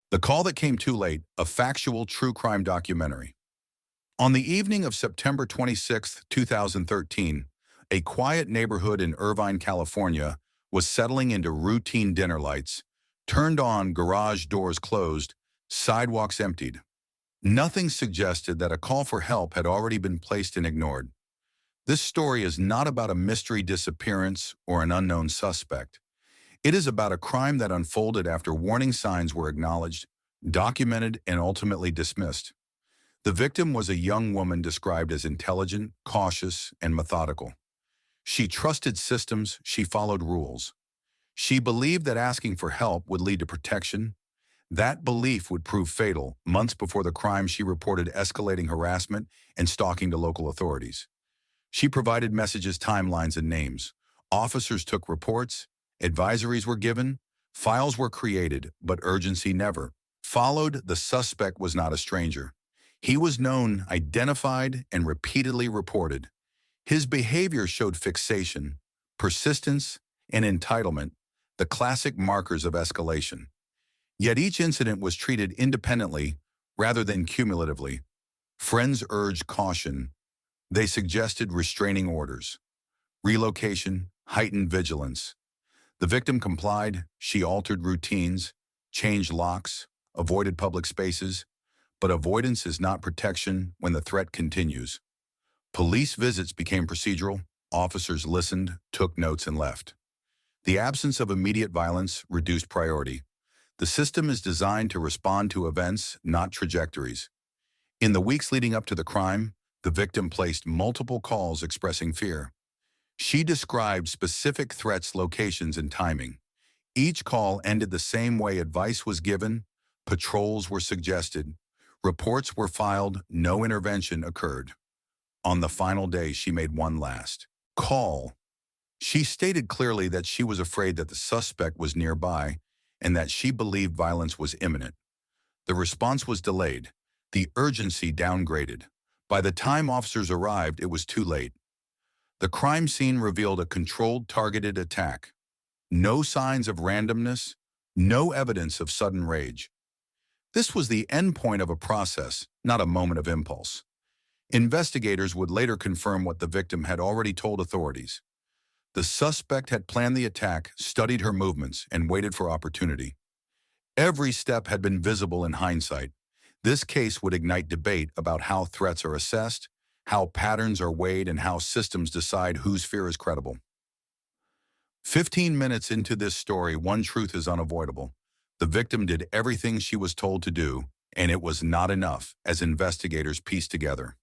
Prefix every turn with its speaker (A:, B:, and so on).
A: The Call That Came Too Late, a factual true crime documentary. On the evening of September 26, 2013, a quiet neighborhood in Irvine, California, was settling into routine dinner lights, turned on, garage doors closed, sidewalks emptied. Nothing suggested that a call for help had already been placed and ignored. This story is not about a mystery disappearance or an unknown suspect. It is about a crime that unfolded after warning signs were acknowledged, documented, and ultimately dismissed. The victim was a young woman described as intelligent, cautious, and methodical. She trusted systems, she followed rules. She believed that asking for help would lead to protection. That belief would prove fatal. Months before the crime, she reported escalating harassment and stalking to local authorities. She provided messages, timelines, and names. Officers took reports, advisories were given, files were created, but urgency never followed. The suspect was not a stranger. He was known, identified, and repeatedly reported. His behavior showed fixation, persistence, and entitlement, the classic markers of escalation. Yet each incident was treated independently rather than cumulatively. Friends urged caution. They suggested restraining orders, relocation, heightened vigilance. The victim complied. She altered routines, changed locks, avoided public spaces. But avoidance is not protection when the threat continues. Police visits became procedural. Officers listened, took notes, and left. The absence of immediate violence reduced priority. The system is designed to respond to events, not trajectories. In the weeks leading up to the crime, the victim placed multiple calls expressing fear. She described specific threats, locations, and timing. Each call ended the same way. Advice was given, patrols were suggested, reports were filed, no intervention occurred. On the final day, she made one last call. She stated clearly that she was afraid that the suspect was nearby and that she believed violence was imminent. The response was delayed, the urgency downgraded. By the time officers arrived, it was too late. The crime scene revealed a controlled, targeted attack. No signs of randomness, no evidence of sudden rage. This was the endpoint of a process, not a moment of impulse. Investigators would later confirm what the victim had already told authorities. The suspect had planned the attack, studied her movements, and waited for opportunity. Every step had been visible in hindsight. This case would ignite debate about how threats are assessed, how patterns are weighed, and how systems decide whose fear is credible. 15 minutes into this story, one truth is unavoidable. The victim did everything she was told to do, and it was not enough, as investigators pieced together.